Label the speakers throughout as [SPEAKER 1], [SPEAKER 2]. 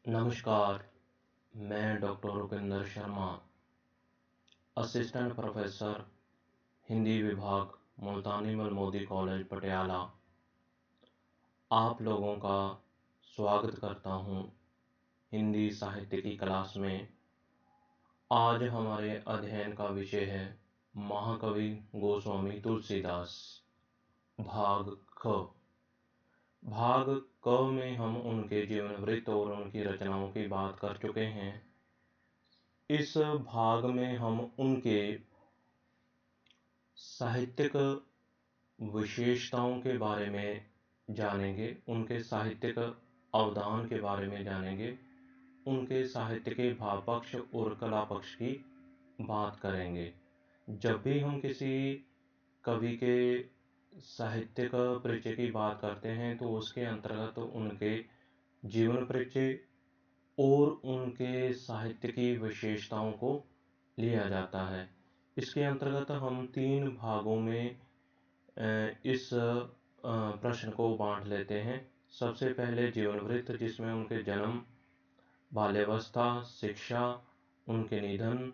[SPEAKER 1] नमस्कार, मैं doctor Rupinder Sharma, assistant professor Hindi विभाग मुल्तानी मल मोदी कॉलेज पटियाला आप लोगों का स्वागत करता हूं हिंदी साहित्य की क्लास में। आज हमारे अध्ययन का विषय है महाकवि गोस्वामी तुलसीदास, भाग ख। भाग क में हम उनके जीवन वृत्त और उनकी रचनाओं की बात कर चुके हैं। इस भाग में हम उनके साहित्यिक विशेषताओं के बारे में जानेंगे, उनके साहित्यिक अवदान के बारे में जानेंगे, उनके साहित्य के भाव पक्ष और कला पक्ष की बात करेंगे। जब भी हम किसी कवि के साहित्यिक परिचय की बात करते हैं तो उसके अंतर्गत उनके जीवन परिचय और उनके साहित्य की विशेषताओं को लिया जाता है। इसके अंतर्गत हम 3 भागों में इस प्रश्न को बांट लेते हैं। सबसे पहले जीवन वृत्त, जिसमें उनके जन्म, बाल्यावस्था, शिक्षा, उनके निधन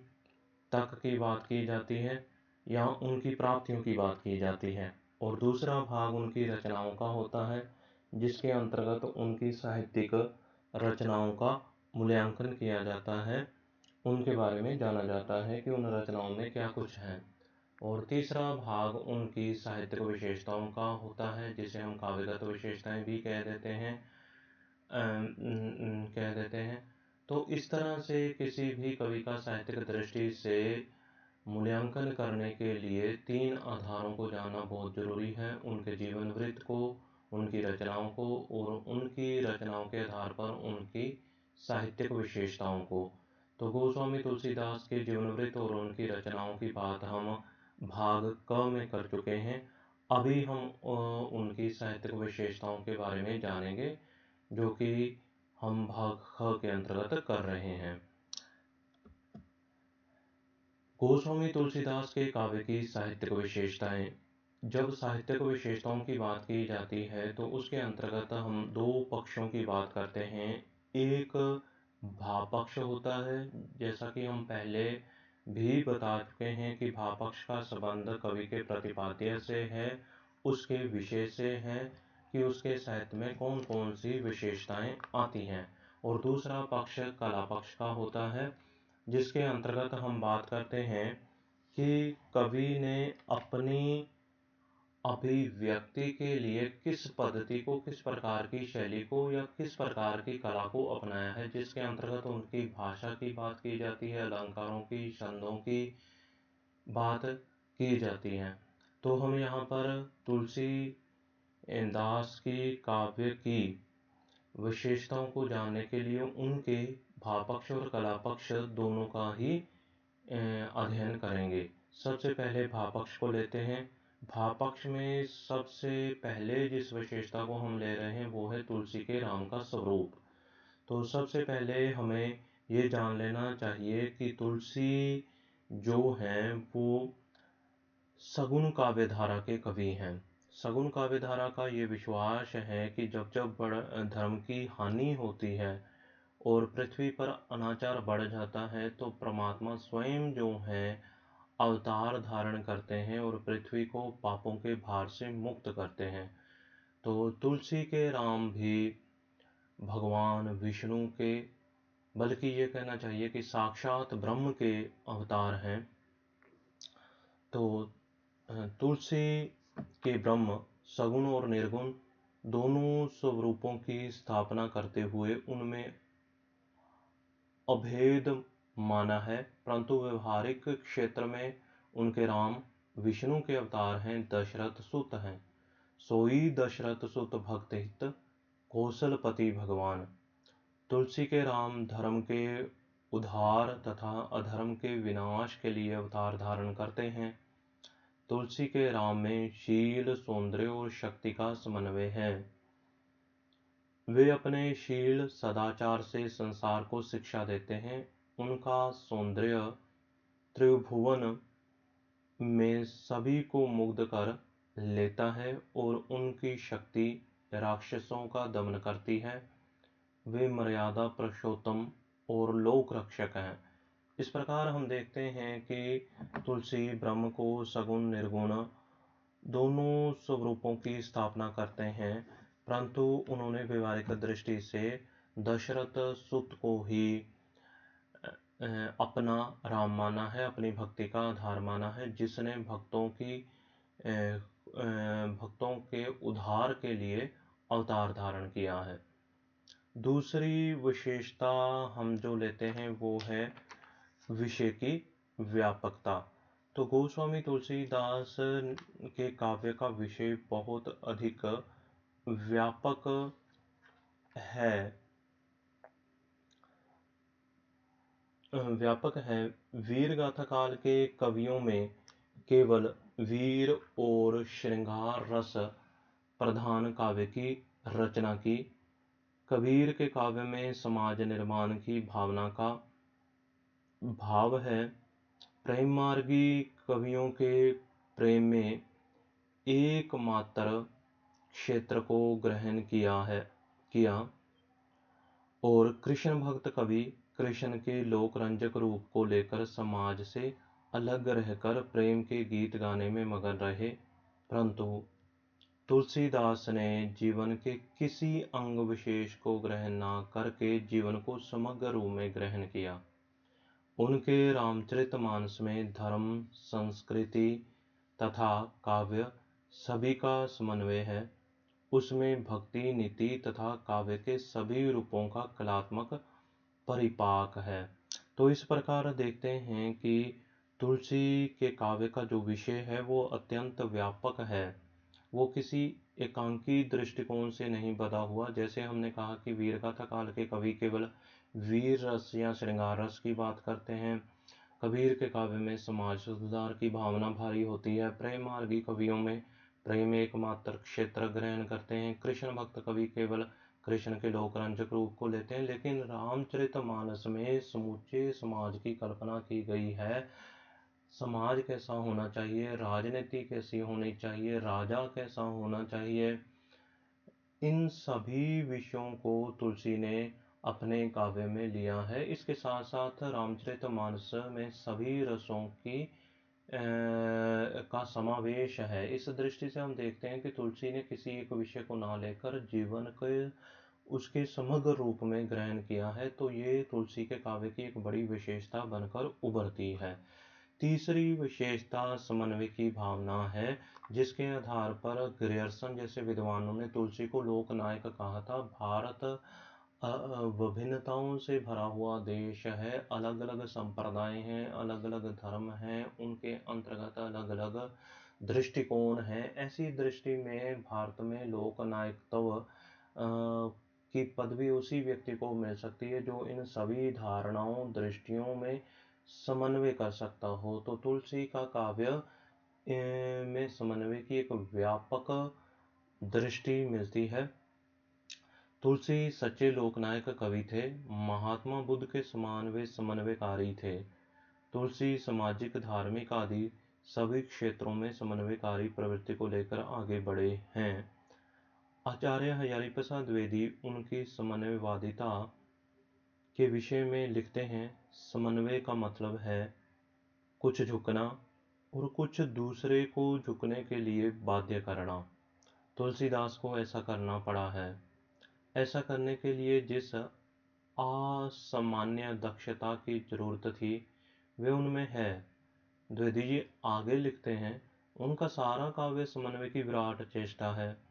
[SPEAKER 1] तक की बात की जाती है या उनकी प्राप्तियों की बात की जाती है। और दूसरा भाग उनकी रचनाओं का होता है, जिसके अंतर्गत उनकी साहित्यिक रचनाओं का मूल्यांकन किया जाता है, उनके बारे में जाना जाता है कि उन रचनाओं में क्या कुछ है। और तीसरा भाग उनकी साहित्यिक विशेषताओं का होता है, जिसे हम काव्यगत विशेषताएं भी कह देते हैं। तो इस तरह से किसी भी कवि का साहित्यिक दृष्टि से मूल्यांकन करने के लिए 3 आधारों को जानना बहुत जरूरी है: उनके जीवन वृत्त को, उनकी रचनाओं को और उनकी रचनाओं के आधार पर उनकी साहित्यिक विशेषताओं को। तो गोस्वामी तुलसीदास के जीवन वृत्त और उनकी रचनाओं की बात हम भाग क में कर चुके हैं। अभी हम उनकी साहित्यिक विशेषताओं के बारे में जानेंगे, जो कि हम भाग ख के अंतर्गत कर रहे हैं। गोस्वामी तुलसीदास के काव्य की साहित्यिक विशेषताएं। जब साहित्यिक विशेषताओं की बात की जाती है तो उसके अंतर्गत हम 2 पक्षों की बात करते हैं। एक भाव पक्ष होता है, जैसा कि हम पहले भी बता चुके हैं कि भाव पक्ष का संबंध कवि के प्रतिपाद्य से है, उसके विषय से है कि उसके साहित्य में कौन कौन सी विशेषताएं आती हैं। और दूसरा पक्ष कला पक्ष का होता है, जिसके अंतर्गत हम बात करते हैं कि कवि ने अपनी अभिव्यक्ति के लिए किस पद्धति को, किस प्रकार की शैली को या किस प्रकार की कला को अपनाया है, जिसके अंतर्गत उनकी भाषा की बात की जाती है, अलंकारों की, छंदों की बात की जाती है। तो हम यहाँ पर तुलसी दास की काव्य की विशेषताओं को जानने के लिए उनके भाव पक्ष और कला पक्ष दोनों का ही अध्ययन करेंगे। सबसे पहले भाव पक्ष को लेते हैं। भाव पक्ष में सबसे पहले जिस विशेषता को हम ले रहे हैं वो है तुलसी के राम का स्वरूप। तो सबसे पहले हमें ये जान लेना चाहिए कि तुलसी जो हैं वो सगुण काव्यधारा के कवि हैं। सगुण काव्यधारा का ये विश्वास है कि जब जब धर्म की हानि होती है और पृथ्वी पर अनाचार बढ़ जाता है तो परमात्मा स्वयं जो है अवतार धारण करते हैं और पृथ्वी को पापों के भार से मुक्त करते हैं। तो तुलसी के राम भी भगवान विष्णु के, बल्कि ये कहना चाहिए कि साक्षात ब्रह्म के अवतार हैं। तो तुलसी के ब्रह्म सगुण और निर्गुण दोनों स्वरूपों की स्थापना करते हुए उनमें अभेद माना है, परंतु व्यवहारिक क्षेत्र में उनके राम विष्णु के अवतार हैं, दशरथ सुत हैं। सोई दशरथ सुत भक्त हित कौशलपति भगवान। तुलसी के राम धर्म के उद्धार तथा अधर्म के विनाश के लिए अवतार धारण करते हैं। तुलसी के राम में शील, सौंदर्य और शक्ति का समन्वय है। वे अपने शील सदाचार से संसार को शिक्षा देते हैं। उनका सौंदर्य त्रिभुवन में सभी को मुग्ध कर लेता है और उनकी शक्ति राक्षसों का दमन करती है। वे मर्यादा पुरुषोत्तम और लोक रक्षक हैं। इस प्रकार हम देखते हैं कि तुलसी ब्रह्म को सगुण निर्गुण दोनों स्वरूपों की स्थापना करते हैं, परंतु उन्होंने व्यवहारिक दृष्टि से दशरथ सुत को ही अपना राम माना है, अपनी भक्ति का आधार माना है, जिसने भक्तों के उद्धार के लिए अवतार धारण किया है। दूसरी विशेषता हम जो लेते हैं वो है विषय की व्यापकता। तो गोस्वामी तुलसीदास के काव्य का विषय बहुत अधिक व्यापक है। वीर गाथा काल के कवियों में केवल वीर और श्रृंगार रस प्रधान काव्य की रचना की। कबीर के काव्य में समाज निर्माण की भावना का भाव है। प्रेम मार्गी कवियों के प्रेम में एकमात्र क्षेत्र को ग्रहण किया और कृष्ण भक्त कवि कृष्ण के लोक रंजक रूप को लेकर समाज से अलग रहकर प्रेम के गीत गाने में मगन रहे, परंतु तुलसीदास ने जीवन के किसी अंग विशेष को ग्रहण न करके जीवन को समग्र रूप में ग्रहण किया। उनके रामचरितमानस में धर्म, संस्कृति तथा काव्य सभी का समन्वय है। उसमें भक्ति, नीति तथा काव्य के सभी रूपों का कलात्मक परिपाक है। तो इस प्रकार देखते हैं कि तुलसी के काव्य का जो विषय है वो अत्यंत व्यापक है। वो किसी एकांकी दृष्टिकोण से नहीं बधा हुआ। जैसे हमने कहा कि वीरगाथा काल के कवि केवल वीर रस या श्रृंगार रस की बात करते हैं। कबीर के काव्य में समाज सुधार की भावना भारी होती है। प्रेम मार्गी कवियों में प्रेम एकमात्र क्षेत्र ग्रहण करते हैं। कृष्ण भक्त कवि केवल कृष्ण के लोकरंजक रूप को लेते हैं। लेकिन रामचरितमानस में समूचे समाज की कल्पना की गई है। समाज कैसा होना चाहिए, राजनीति कैसी होनी चाहिए, राजा कैसा होना चाहिए, इन सभी विषयों को तुलसी ने अपने काव्य में लिया है। इसके साथ साथ रामचरितमानस में सभी रसों का समावेश है। इस दृष्टि से हम देखते हैं कि तुलसी ने किसी एक विषय को ना लेकर जीवन के उसके समग्र रूप में ग्रहण किया है। तो ये तुलसी के काव्य की एक बड़ी विशेषता बनकर उभरती है। तीसरी विशेषता समन्वय की भावना है, जिसके आधार पर ग्रियर्सन जैसे विद्वानों ने तुलसी को लोकनायक कहा था। भारत विभिन्नताओं से भरा हुआ देश है, अलग अलग संप्रदाय हैं, अलग अलग धर्म हैं, उनके अंतर्गत अलग अलग दृष्टिकोण हैं। ऐसी दृष्टि में भारत में लोकनायकत्व की पदवी उसी व्यक्ति को मिल सकती है जो इन सभी धारणाओं, दृष्टियों में समन्वय कर सकता हो। तो तुलसी का काव्य में समन्वय की एक व्यापक दृष्टि मिलती है। तुलसी सच्चे लोकनायक कवि थे। महात्मा बुद्ध के समान वे समन्वयकारी थे। तुलसी सामाजिक, धार्मिक आदि सभी क्षेत्रों में समन्वयकारी प्रवृत्ति को लेकर आगे बढ़े हैं। आचार्य हजारी प्रसाद द्विवेदी उनकी समन्वयवादिता के विषय में लिखते हैं, समन्वय का मतलब है कुछ झुकना और कुछ दूसरे को झुकने के लिए बाध्य करना। तुलसीदास को ऐसा करना पड़ा है। ऐसा करने के लिए जिस असामान्य दक्षता की जरूरत थी वे उनमें है। द्विवेदी जी आगे लिखते हैं, उनका सारा काव्य समन्वय की विराट चेष्टा है।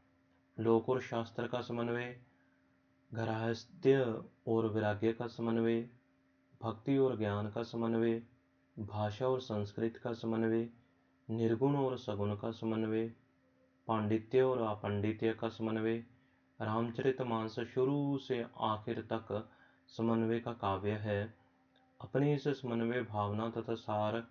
[SPEAKER 1] लोक और शास्त्र का समन्वय, गृहस्थ्य और वैराग्य का समन्वय, भक्ति और ज्ञान का समन्वय, भाषा और संस्कृत का समन्वय, निर्गुण और सगुण का समन्वय, पांडित्य और अपांडित्य का समन्वय। रामचरितमानस शुरू से आखिर तक समन्वय का काव्य है। अपनी इस समन्वय भावना तथा सार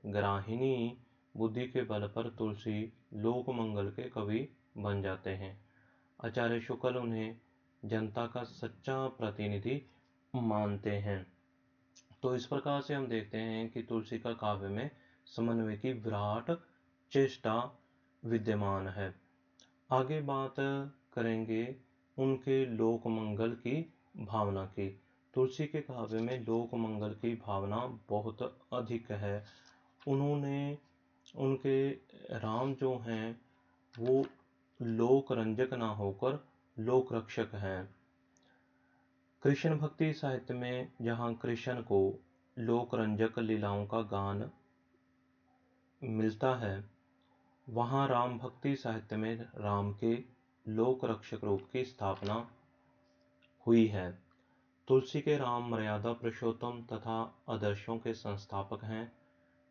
[SPEAKER 1] ग्राहिणी बुद्धि के बल पर तुलसी लोक मंगल के कवि बन जाते हैं। आचार्य शुक्ल उन्हें जनता का सच्चा प्रतिनिधि मानते हैं। तो इस प्रकार से हम देखते हैं कि तुलसी का काव्य में समन्वय की विराट चेष्टा विद्यमान है। आगे बात करेंगे उनके लोक मंगल की भावना की। तुलसी के काव्य में लोक मंगल की भावना बहुत अधिक है। उन्होंने उनके राम जो हैं वो लोक रंजक ना होकर लोक रक्षक हैं। कृष्ण भक्ति साहित्य में जहाँ कृष्ण को लोक रंजक लीलाओं का गान मिलता है, वहाँ राम भक्ति साहित्य में राम के लोक रक्षक रूप की स्थापना हुई है। तुलसी के राम मर्यादा पुरुषोत्तम तथा आदर्शों के संस्थापक हैं।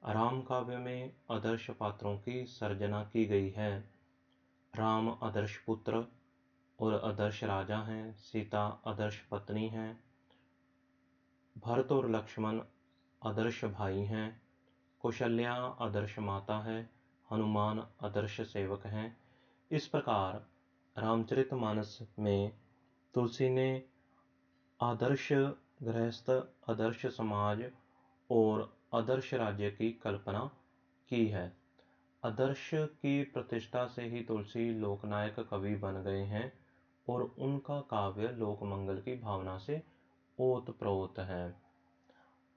[SPEAKER 1] राम काव्य में आदर्श पात्रों की सर्जना की गई है। राम आदर्श पुत्र और आदर्श राजा हैं। सीता आदर्श पत्नी हैं। भरत और लक्ष्मण आदर्श भाई हैं। कौशल्या आदर्श माता है। हनुमान आदर्श सेवक हैं। इस प्रकार रामचरितमानस में तुलसी ने आदर्श गृहस्थ, आदर्श समाज और आदर्श राज्य की कल्पना की है। आदर्श की प्रतिष्ठा से ही तुलसी लोकनायक कवि बन गए हैं और उनका काव्य लोकमंगल की भावना से ओतप्रोत है।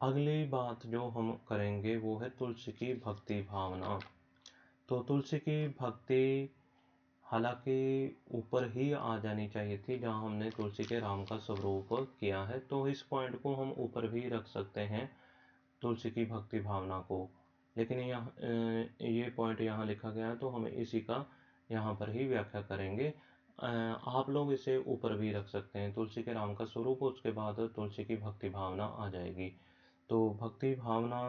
[SPEAKER 1] अगली बात जो हम करेंगे वो है तुलसी की भक्ति भावना। तो तुलसी की भक्ति हालांकि ऊपर ही आ जानी चाहिए थी जहाँ हमने तुलसी के राम का स्वरूप किया है, तो इस पॉइंट को हम ऊपर भी रख सकते हैं, तुलसी की भक्ति भावना को। लेकिन यहाँ ये पॉइंट यहाँ लिखा गया है तो हम इसी का यहाँ पर ही व्याख्या करेंगे। आप लोग इसे ऊपर भी रख सकते हैं, तुलसी के राम का स्वरूप, उसके बाद तुलसी की भक्ति भावना आ जाएगी। तो भक्ति भावना,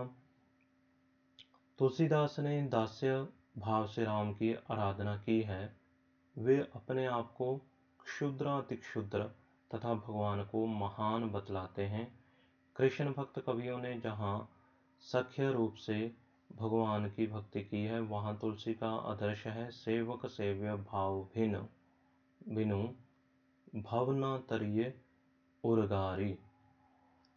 [SPEAKER 1] तुलसीदास ने दास्य भाव से राम की आराधना की है। वे अपने आप को क्षुद्राति क्षुद्र तथा भगवान को महान बतलाते हैं। कृष्ण भक्त कवियों ने जहाँ सख्य रूप से भगवान की भक्ति की है, वहाँ तुलसी का आदर्श है सेवक सेव्य भाव भिन्न बिनु भवना तरिये उर्गारी।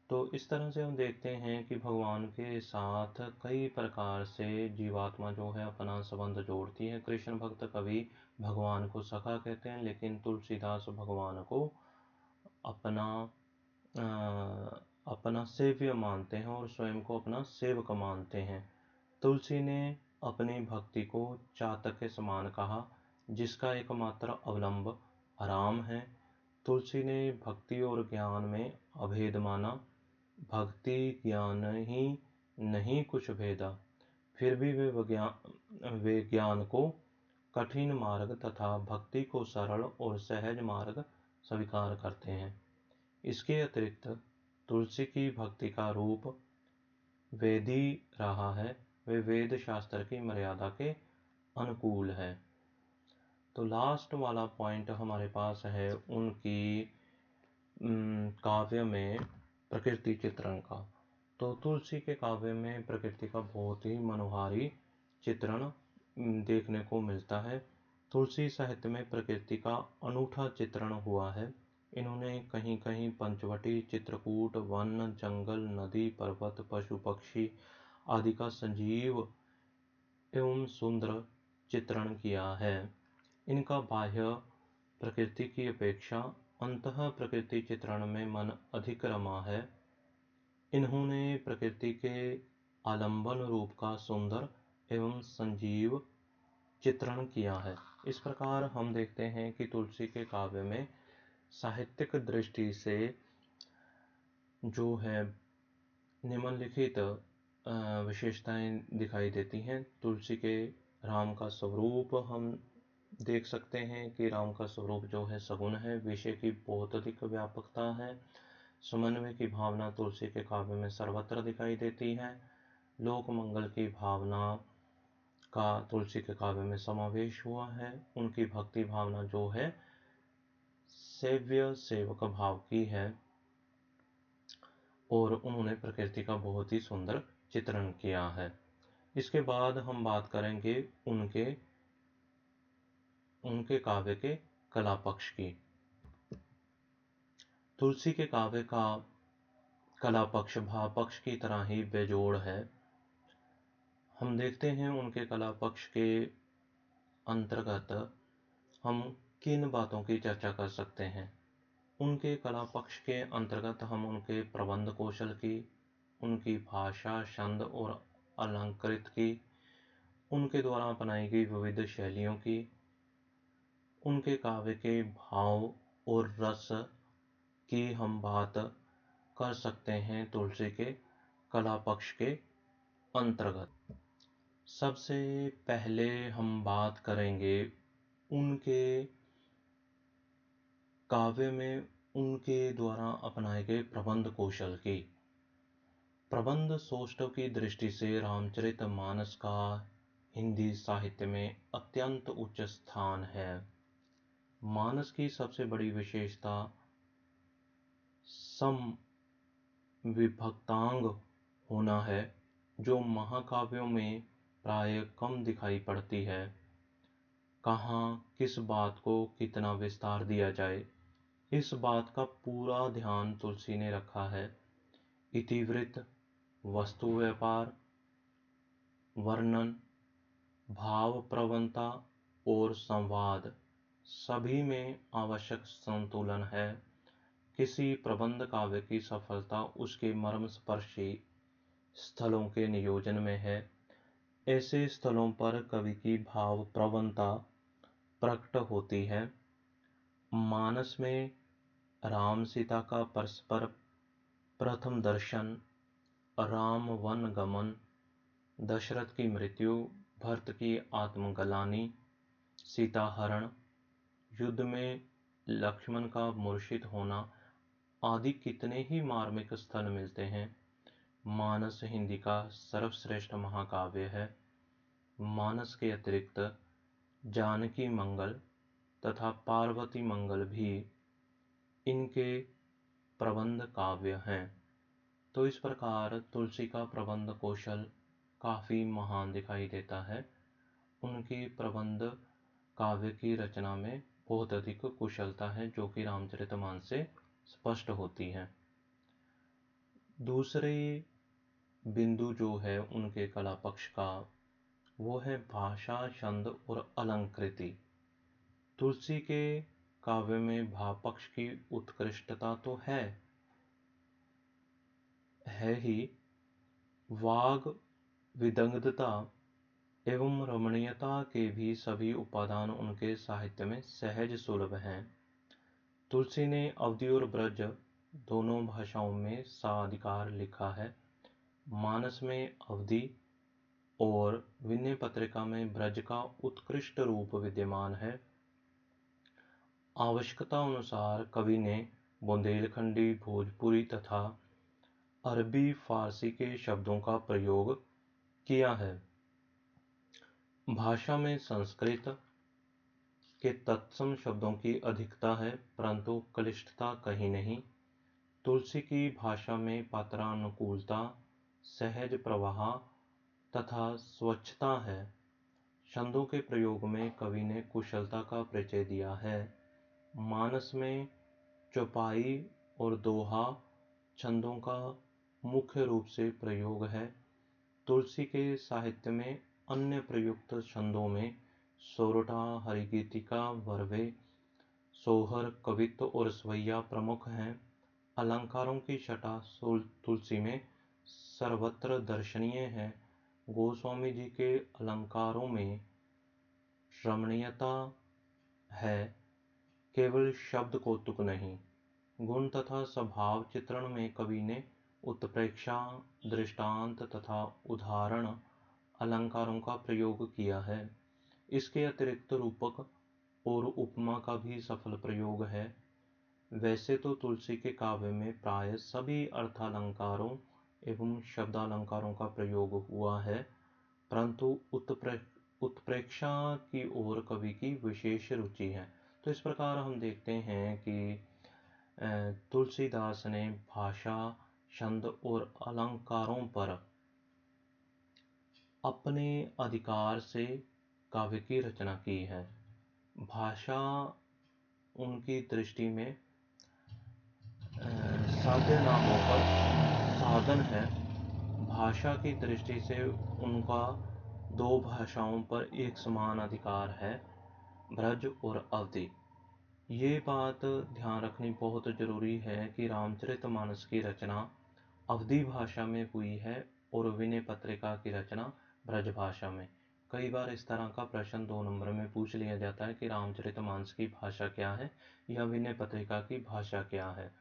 [SPEAKER 1] तो इस तरह से हम देखते हैं कि भगवान के साथ कई प्रकार से जीवात्मा जो है अपना संबंध जोड़ती है। कृष्ण भक्त कवि भगवान को सखा कहते हैं, लेकिन तुलसीदास भगवान को अपना सेव्य मानते हैं और स्वयं को अपना सेवक मानते हैं। तुलसी ने अपनी भक्ति को चातक के समान कहा, जिसका एकमात्र अवलंब राम है। तुलसी ने भक्ति और ज्ञान में अभेद माना। भक्ति ज्ञान ही नहीं कुछ भेदा, फिर भी वे ज्ञान को कठिन मार्ग तथा भक्ति को सरल और सहज मार्ग स्वीकार करते हैं। इसके अतिरिक्त तुलसी की भक्ति का रूप वेदी रहा है, वे वेद शास्त्र की मर्यादा के अनुकूल है। तो लास्ट वाला पॉइंट हमारे पास है उनकी काव्य में प्रकृति चित्रण का। तो तुलसी के काव्य में प्रकृति का बहुत ही मनोहारी चित्रण देखने को मिलता है। तुलसी साहित्य में प्रकृति का अनूठा चित्रण हुआ है। इन्होंने कहीं कहीं पंचवटी, चित्रकूट, वन, जंगल, नदी, पर्वत, पशु पक्षी आदि का सजीव एवं सुंदर चित्रण किया है। इनका बाह्य प्रकृति की अपेक्षा अंतः प्रकृति चित्रण में मन अधिक रमा है। इन्होंने प्रकृति के आलंबन रूप का सुंदर एवं संजीव चित्रण किया है। इस प्रकार हम देखते हैं कि तुलसी के काव्य में साहित्यिक दृष्टि से जो है निम्नलिखित विशेषताएं दिखाई देती हैं। तुलसी के राम का स्वरूप हम देख सकते हैं कि राम का स्वरूप जो है सगुण है, विषय की बहुत अधिक व्यापकता है। समन्वय की भावना तुलसी के काव्य में सर्वत्र दिखाई देती है। लोक मंगल की भावना का तुलसी के काव्य में समावेश हुआ है। उनकी भक्ति भावना जो है सेव्य सेवक भाव की है और उन्होंने प्रकृति का बहुत ही सुंदर चित्रण किया है। इसके बाद हम बात करेंगे उनके काव्य के कला पक्ष की। तुलसी के काव्य का कला पक्ष भाव पक्ष की तरह ही बेजोड़ है। हम देखते हैं उनके कला पक्ष के अंतर्गत हम किन बातों की चर्चा कर सकते हैं। उनके कला पक्ष के अंतर्गत हम उनके प्रबंध कौशल की, उनकी भाषा, छंद और अलंकृत की, उनके द्वारा अपनाई गई विविध शैलियों की, उनके काव्य के भाव और रस की हम बात कर सकते हैं तुलसी के कला पक्ष के अंतर्गत। सबसे पहले हम बात करेंगे उनके काव्य में उनके द्वारा अपनाए गए प्रबंध कौशल की। प्रबंध सौष्ठव की दृष्टि से रामचरितमानस का हिंदी साहित्य में अत्यंत उच्च स्थान है। मानस की सबसे बड़ी विशेषता समविभक्तांग होना है, जो महाकाव्यों में प्राय कम दिखाई पड़ती है। कहाँ किस बात को कितना विस्तार दिया जाए, इस बात का पूरा ध्यान तुलसी ने रखा है। इतिवृत्त, वस्तु व्यापार, वर्णन, भाव प्रवणता और संवाद सभी में आवश्यक संतुलन है। किसी प्रबंध काव्य की सफलता उसके मर्मस्पर्शी स्थलों के नियोजन में है। ऐसे स्थलों पर कवि की भाव प्रवणता प्रकट होती है। मानस में राम सीता का परस्पर प्रथम दर्शन, राम वन गमन, दशरथ की मृत्यु, भरत की आत्मग्लानि, सीता हरण, युद्ध में लक्ष्मण का मूर्छित होना आदि कितने ही मार्मिक स्थल मिलते हैं। मानस हिंदी का सर्वश्रेष्ठ महाकाव्य है। मानस के अतिरिक्त जानकी मंगल तथा पार्वती मंगल भी इनके प्रबंध काव्य हैं। तो इस प्रकार तुलसी का प्रबंध कौशल काफ़ी महान दिखाई देता है। उनकी प्रबंध काव्य की रचना में बहुत अधिक कुशलता है, जो कि रामचरितमानस से स्पष्ट होती है। दूसरे बिंदु जो है उनके कला पक्ष का, वो है भाषा, छंद और अलंकृति। तुलसी के काव्य में भाव पक्ष की उत्कृष्टता तो है ही, वाग विदग्धता एवं रमणीयता के भी सभी उपादान उनके साहित्य में सहज सुलभ हैं। तुलसी ने अवधी और ब्रज दोनों भाषाओं में साधिकार लिखा है। मानस में अवधी और विनय पत्रिका में ब्रज का उत्कृष्ट रूप विद्यमान है। आवश्यकता अनुसार कवि ने बुंदेलखंडी, भोजपुरी तथा अरबी फारसी के शब्दों का प्रयोग किया है। भाषा में संस्कृत के तत्सम शब्दों की अधिकता है, परंतु क्लिष्टता कहीं नहीं। तुलसी की भाषा में पात्रानुकूलता, सहज प्रवाह तथा स्वच्छता है। छंदों के प्रयोग में कवि ने कुशलता का परिचय दिया है। मानस में चौपाई और दोहा छंदों का मुख्य रूप से प्रयोग है। तुलसी के साहित्य में अन्य प्रयुक्त छंदों में सोरठा, हरिगीतिका, वर्वे, सोहर, कवित्व और स्वैया प्रमुख हैं। अलंकारों की छटा तुलसी में सर्वत्र दर्शनीय है। गोस्वामी जी के अलंकारों में रमणीयता है, केवल शब्द कौतुक नहीं। गुण तथा स्वभाव चित्रण में कवि ने उत्प्रेक्षा, दृष्टांत तथा उदाहरण अलंकारों का प्रयोग किया है। इसके अतिरिक्त रूपक और उपमा का भी सफल प्रयोग है। वैसे तो तुलसी के काव्य में प्राय सभी अर्थालंकारों एवं शब्दालंकारों का प्रयोग हुआ है, परंतु उत्प्रेक्षा की ओर कवि की विशेष रुचि है। तो इस प्रकार हम देखते हैं कि तुलसीदास ने भाषा, छंद और अलंकारों पर अपने अधिकार से काव्य की रचना की है। भाषा उनकी दृष्टि में साध्य ना होकर साधन है। भाषा की दृष्टि से उनका दो भाषाओं पर एक समान अधिकार है, ब्रज और अवधी। ये बात ध्यान रखनी बहुत जरूरी है कि रामचरितमानस की रचना अवधी भाषा में हुई है और विनय पत्रिका की रचना ब्रज भाषा में। कई बार इस तरह का प्रश्न 2 नंबर में पूछ लिया जाता है कि रामचरितमानस की भाषा क्या है या विनय पत्रिका की भाषा क्या है।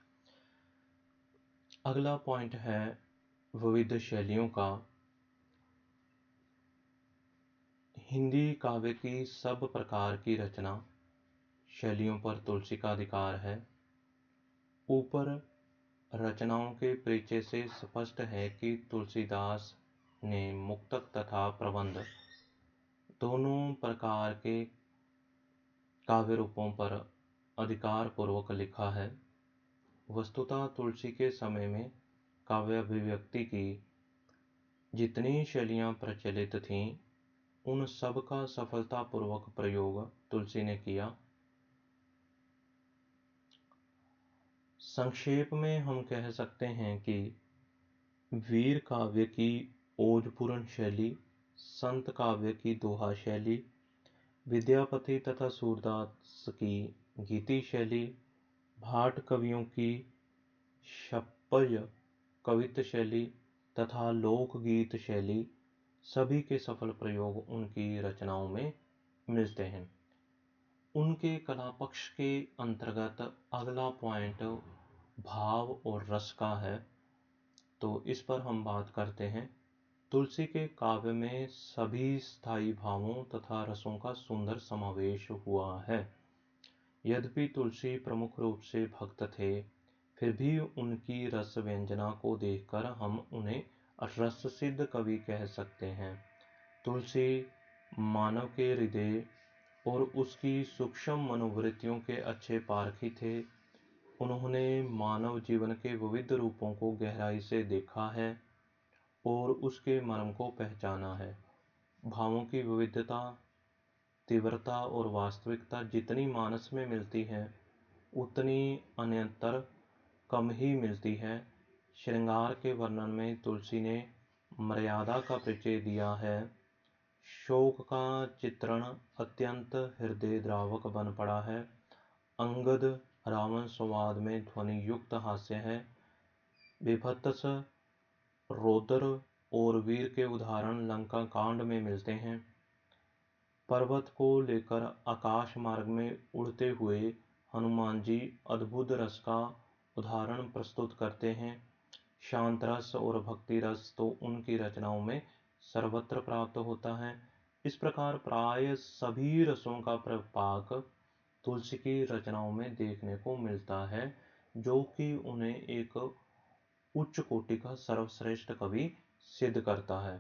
[SPEAKER 1] अगला पॉइंट है विविध शैलियों का। हिंदी काव्य की सब प्रकार की रचना शैलियों पर तुलसी का अधिकार है। ऊपर रचनाओं के परिचय से स्पष्ट है कि तुलसीदास ने मुक्तक तथा प्रबंध दोनों प्रकार के काव्य रूपों पर अधिकार पूर्वक लिखा है। वस्तुतः तुलसी के समय में काव्य अभिव्यक्ति की जितनी शैलियाँ प्रचलित थीं, उन सब का सफलतापूर्वक प्रयोग तुलसी ने किया। संक्षेप में हम कह सकते हैं कि वीर काव्य की ओजपूर्ण शैली, संत काव्य की दोहा शैली, विद्यापति तथा सूरदास की गीति शैली, भाट कवियों की षट्पद कवित्त शैली तथा लोकगीत शैली, सभी के सफल प्रयोग उनकी रचनाओं में मिलते हैं। उनके कला पक्ष के अंतर्गत अगला पॉइंट भाव और रस का है, तो इस पर हम बात करते हैं। तुलसी के काव्य में सभी स्थायी भावों तथा रसों का सुंदर समावेश हुआ है। यद्यपि तुलसी प्रमुख रूप से भक्त थे, फिर भी उनकी रस व्यंजना को देखकर हम उन्हें रस सिद्ध कवि कह सकते हैं। तुलसी मानव के हृदय और उसकी सूक्ष्म मनोवृत्तियों के अच्छे पारखी थे। उन्होंने मानव जीवन के विविध रूपों को गहराई से देखा है और उसके मर्म को पहचाना है। भावों की विविधता, तीव्रता और वास्तविकता जितनी मानस में मिलती है, उतनी अन्यत्र कम ही मिलती है। श्रृंगार के वर्णन में तुलसी ने मर्यादा का परिचय दिया है। शोक का चित्रण अत्यंत हृदय द्रावक बन पड़ा है। अंगद रावण संवाद में ध्वनि युक्त हास्य है। विभत्स रौद्र और वीर के उदाहरण लंका कांड में मिलते हैं। पर्वत को लेकर आकाश मार्ग में उड़ते हुए हनुमान जी अद्भुत रस का उदाहरण प्रस्तुत करते हैं। शांत रस और भक्ति रस तो उनकी रचनाओं में सर्वत्र प्राप्त होता है। इस प्रकार प्राय सभी रसों का प्रपाक तुलसी की रचनाओं में देखने को मिलता है, जो कि उन्हें एक उच्च कोटि का सर्वश्रेष्ठ कवि सिद्ध करता है।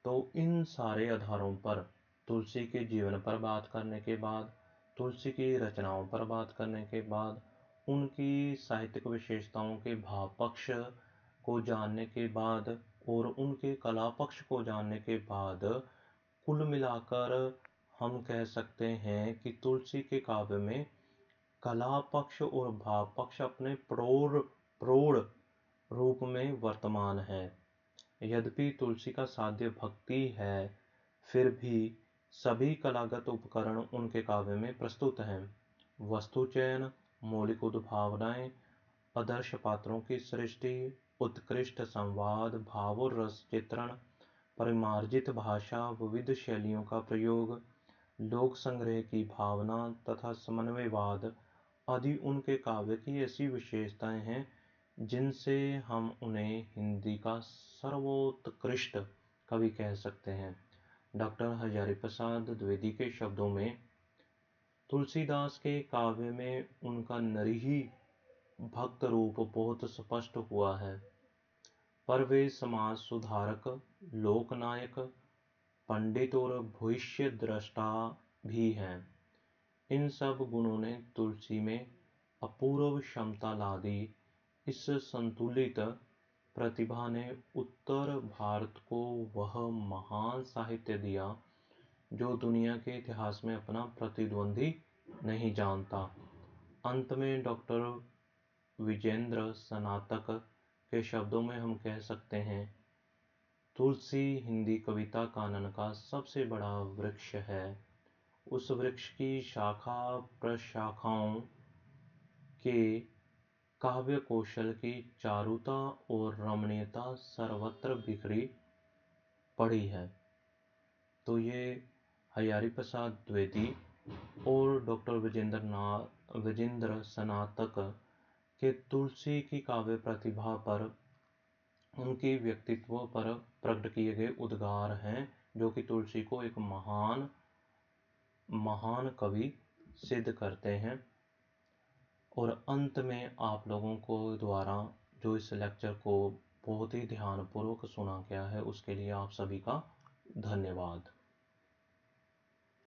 [SPEAKER 1] तो इन सारे आधारों पर तुलसी के जीवन पर बात करने के बाद, तुलसी की रचनाओं पर बात करने के बाद, उनकी साहित्यिक विशेषताओं के भाव पक्ष को जानने के बाद और उनके कला पक्ष को जानने के बाद, कुल मिलाकर हम कह सकते हैं कि तुलसी के काव्य में कला पक्ष और भाव पक्ष अपने प्रौढ़ रूप में वर्तमान है। यद्यपि तुलसी का साध्य भक्ति है, फिर भी सभी कलागत उपकरण उनके काव्य में प्रस्तुत हैं। वस्तु चयन, मौलिक उद्भावनाएं, आदर्श पात्रों की सृष्टि, उत्कृष्ट संवाद, भाव और रस चित्रण, परिमार्जित भाषा, विविध शैलियों का प्रयोग, लोक संग्रह की भावना तथा समन्वयवाद आदि उनके काव्य की ऐसी विशेषताएं हैं जिनसे हम उन्हें हिंदी का सर्वोत्कृष्ट कवि कह सकते हैं। डॉक्टर हजारी प्रसाद द्विवेदी के शब्दों में, तुलसीदास के काव्य में उनका नरही भक्त रूप बहुत स्पष्ट हुआ है, पर वे समाज सुधारक, लोकनायक, पंडित और भविष्य दृष्टा भी हैं। इन सब गुणों ने तुलसी में अपूर्व क्षमता ला दी। इस संतुलित प्रतिभा ने उत्तर भारत को वह महान साहित्य दिया जो दुनिया के इतिहास में अपना प्रतिद्वंदी नहीं जानता। अंत में डॉक्टर विजेंद्र स्नातक के शब्दों में हम कह सकते हैं, तुलसी हिंदी कविता कानन का सबसे बड़ा वृक्ष है। उस वृक्ष की शाखा प्रशाखाओं के काव्य कौशल की चारुता और रमणीयता सर्वत्र बिखरी पड़ी है। तो ये हजारी प्रसाद द्विवेदी और डॉक्टर विजेंद्र स्नातक के तुलसी की काव्य प्रतिभा पर, उनके व्यक्तित्व पर प्रकट किए गए उद्गार हैं, जो कि तुलसी को एक महान कवि सिद्ध करते हैं। और अंत में आप लोगों को द्वारा जो इस लेक्चर को बहुत ही ध्यानपूर्वक सुना गया है, उसके लिए आप सभी का धन्यवाद।